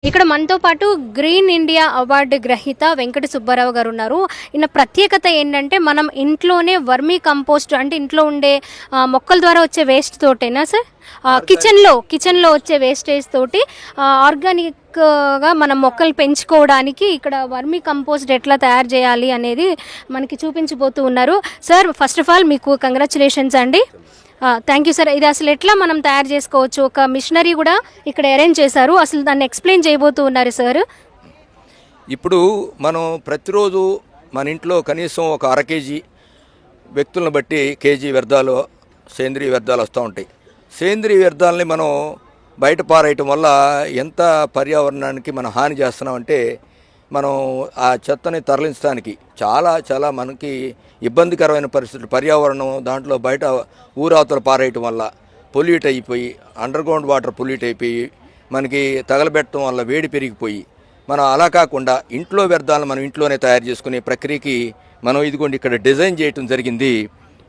ఇక్కడ మనతో పాటు గ్రీన్ ఇండియా అవార్డు గ్రహీత వెంకట సుబ్బారావు గారు ఉన్నారు. ఈయన ప్రత్యేకత ఏంటంటే మనం ఇంట్లోనే వర్మీ కంపోస్ట్ అంటే ఇంట్లో ఉండే మొక్కల ద్వారా వచ్చే వేస్ట్ తోటేనా సార్, కిచెన్లో వచ్చే వేస్టేజ్ తోటి ఆర్గానిక్గా మనం మొక్కలు పెంచుకోవడానికి ఇక్కడ వర్మీ కంపోస్ట్ ఎట్లా తయారు చేయాలి అనేది మనకి చూపించబోతూ ఉన్నారు. సార్ ఫస్ట్ ఆఫ్ ఆల్ మీకు కంగ్రాచులేషన్స్ అండి. Thank you sir. ఇది అసలు ఎట్లా మనం తయారు చేసుకోవచ్చు, ఒక మిషనరీ కూడా ఇక్కడ అరేంజ్ చేశారు, అసలు దాన్ని ఎక్స్ప్లెయిన్ చేయబోతూ ఉన్నారు సార్. ఇప్పుడు మనం ప్రతిరోజు మన ఇంట్లో కనీసం ఒక అర కేజీ వ్యక్తులను బట్టి కేజీ వ్యర్థాలు, సేంద్రీయ వ్యర్థాలు వస్తూ ఉంటాయి. సేంద్రీయ వ్యర్థాలని మనం బయట పారేయటం వల్ల ఎంత పర్యావరణానికి మనం హాని చేస్తున్నామంటే, మనం ఆ చెత్తని తరలించడానికి చాలా మనకి ఇబ్బందికరమైన పరిస్థితులు. పర్యావరణం దాంట్లో బయట ఊరావతలు పారేయటం వల్ల పొల్యూట్ అయిపోయి, అండర్ గ్రౌండ్ వాటర్ పొల్యూట్ అయిపోయి, మనకి తగలబెట్టడం వల్ల వేడి పెరిగిపోయి, మనం అలా కాకుండా ఇంట్లో వ్యర్థాలను మనం ఇంట్లోనే తయారు చేసుకునే ప్రక్రియకి మనం ఇదిగోండి ఇక్కడ డిజైన్ చేయటం జరిగింది.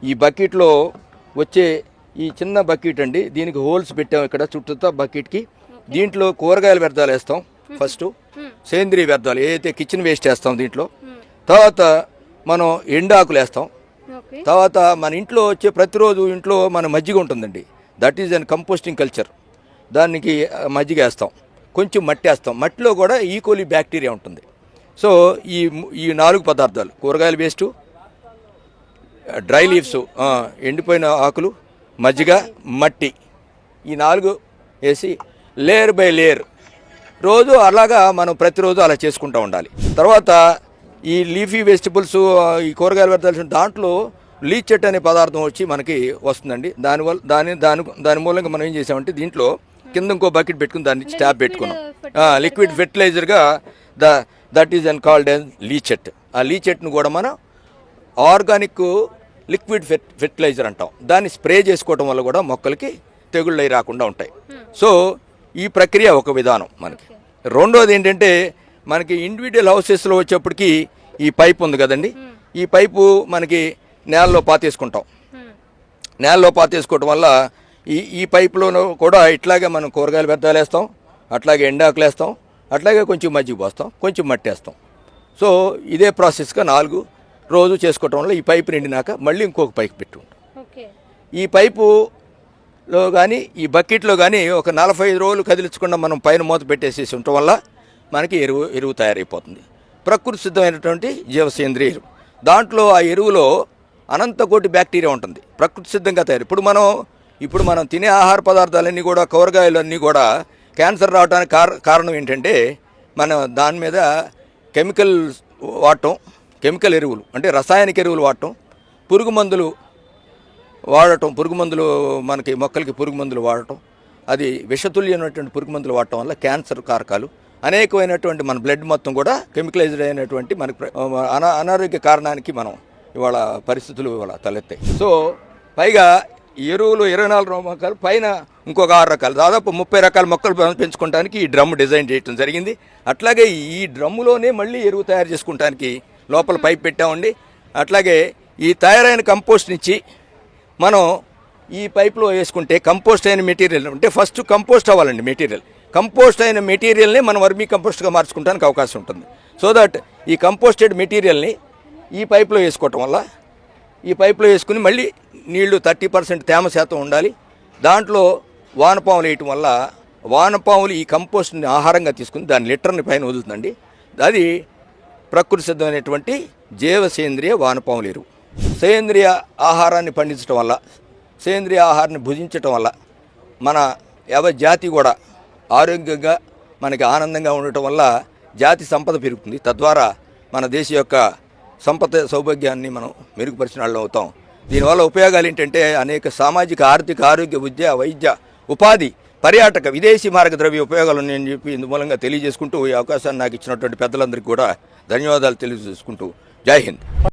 ఈ బకెట్లో వచ్చే ఈ చిన్న బకెట్ అండి, దీనికి హోల్స్ పెట్టాం ఇక్కడ చుట్టూతో బకెట్కి. దీంట్లో కూరగాయల వ్యర్థాలు వేస్తాం ఫస్ట్, సేంద్రీయ వ్యర్థాలు ఏదైతే కిచెన్ వేస్ట్ వేస్తాం దీంట్లో, తర్వాత మనం ఎండాకులు వేస్తాం, తర్వాత మన ఇంట్లో వచ్చే ప్రతిరోజు ఇంట్లో మన మజ్జిగ ఉంటుందండి, that is an composting culture, దానికి మజ్జిగ వేస్తాం, కొంచెం మట్టి వేస్తాం, మట్టిలో కూడా ఈకోలీ బ్యాక్టీరియా ఉంటుంది. సో ఈ 4 పదార్థాలు, కూరగాయల వేస్టు, డ్రై లీవ్స్ ఎండిపోయిన ఆకులు, మజ్జిగ, మట్టి, ఈ 4 వేసి లేయర్ బై లేయర్ రోజు అలాగా మనం ప్రతిరోజు అలా చేసుకుంటూ ఉండాలి. తర్వాత ఈ లీఫీ వెజిటబుల్స్, ఈ కూరగాయల వ్యర్థాలు దాంట్లో లీచెట్ అనే పదార్థం వచ్చి మనకి వస్తుందండి. దాని మూలంగా మనం ఏం చేసామంటే దీంట్లో కింద ఇంకో బకెట్ పెట్టుకుని దాన్ని స్టాప్ పెట్టుకున్నాం. లిక్విడ్ ఫెర్టిలైజర్గా that is an called as leachate. ఆ లీచెట్ను కూడా మనం ఆర్గానిక్ లిక్విడ్ ఫెర్టిలైజర్ అంటాం. దాన్ని స్ప్రే చేసుకోవడం వల్ల కూడా మొక్కలకి తెగుళ్ళు అయి రాకుండా ఉంటాయి. సో ఈ ప్రక్రియ ఒక విధానం మనకి. రెండోది ఏంటంటే మనకి ఇండివిజువల్ హౌసెస్లో వచ్చేప్పటికి ఈ పైప్ ఉంది కదండి, ఈ పైపు మనకి నేలలో పాతేసుకుంటాం. నేలలో పాతేసుకోవటం వల్ల ఈ పైపులోనూ కూడా ఇట్లాగే మనం కూరగాయల వ్యర్థాలు వేస్తాం, అట్లాగే ఎండాకులు వేస్తాం, అట్లాగే కొంచెం మజ్జిగ పోస్తాం, కొంచెం మట్టి వేస్తాం. సో ఇదే ప్రాసెస్గా 4 రోజు చేసుకోవటం వల్ల ఈ పైపు నిండినాక మళ్ళీ ఇంకొక పైపు పెట్టుకుంటాం. ఈ పైపులో కానీ ఈ బకెట్లో కానీ ఒక 45 రోజులు కదిలించకుండా మనం పైన మూత పెట్టేసేసి ఉండటం వల్ల మనకి ఎరువు తయారైపోతుంది. ప్రకృతి సిద్ధమైనటువంటి జీవసేంద్రియ ఎరువు. దాంట్లో ఆ ఎరువులో అనంత కోటి బ్యాక్టీరియా ఉంటుంది, ప్రకృతి సిద్ధంగా తయారు. ఇప్పుడు మనం తినే ఆహార పదార్థాలన్నీ కూడా, కూరగాయలన్నీ కూడా క్యాన్సర్ రావడానికి కారణం ఏంటంటే మనం దాని మీద కెమికల్ వాడటం, కెమికల్ ఎరువులు అంటే రసాయనిక ఎరువులు వాడటం, పురుగు మందులు మనకి మొక్కలకి పురుగు మందులు వాడటం, అది విషతుల్యమైనటువంటి పురుగు మందులు వాడటం వల్ల క్యాన్సర్ కారకాలు అనేకమైనటువంటి మన బ్లడ్ మొత్తం కూడా కెమికలైజ్డ్ అయినటువంటి మనకి అనారోగ్య కారణానికి మనం ఇవాళ పరిస్థితులు ఇవాళ తలెత్తాయి. సో పైగా ఎరువులు 24 మొక్కలు పైన ఇంకొక 6 రకాలు, దాదాపు 30 రకాల మొక్కలు పెంచుకోవడానికి ఈ డ్రమ్ డిజైన్ చేయడం జరిగింది. అట్లాగే ఈ డ్రమ్ములోనే మళ్ళీ ఎరువు తయారు చేసుకుంటానికి లోపల పైప్ పెట్టామండి. అట్లాగే ఈ తయారైన కంపోస్ట్ నుంచి మనం ఈ పైప్లో వేసుకుంటే కంపోస్ట్ అయిన మెటీరియల్ అంటే ఫస్ట్ కంపోస్ట్ అవ్వాలండి మెటీరియల్. కంపోస్ట్ అయిన మెటీరియల్ని మనం వర్మీ కంపోస్ట్గా మార్చుకోవడానికి అవకాశం ఉంటుంది. సో దట్ ఈ కంపోస్టెడ్ మెటీరియల్ని ఈ పైప్లో వేసుకోవటం వల్ల, ఈ పైప్లో వేసుకుని మళ్ళీ నీళ్లు 30% తేమ శాతం ఉండాలి. దాంట్లో వానపాములు వేయటం వల్ల వానపాములు ఈ కంపోస్ట్ని ఆహారంగా తీసుకుని దాని లిటర్ని పైన వదులుతుందండి. అది ప్రకృతి సిద్ధమైనటువంటి జీవసేంద్రియ వానపాముల ఎరువు. సేంద్రియ ఆహారాన్ని పండించడం వల్ల, సేంద్రియ ఆహారాన్ని భుజించటం వల్ల మన జాతి కూడా ఆరోగ్యంగా మనకి ఆనందంగా ఉండటం వల్ల జాతి సంపద పెరుగుతుంది. తద్వారా మన దేశ యొక్క సంపద సౌభాగ్యాన్ని మనం మెరుగుపరిచిన వాళ్ళం అవుతాం. దీనివల్ల ఉపయోగాలు ఏంటంటే అనేక సామాజిక, ఆర్థిక, ఆరోగ్య, విద్య, వైద్య, ఉపాధి, పర్యాటక, విదేశీ మార్గద్రవ్య ఉపయోగాలు ఉన్నాయని చెప్పి ఇందుమూలంగా తెలియజేసుకుంటూ ఈ అవకాశాన్ని నాకు ఇచ్చినటువంటి పెద్దలందరికీ కూడా ధన్యవాదాలు తెలియజేసుకుంటూ జై హింద్.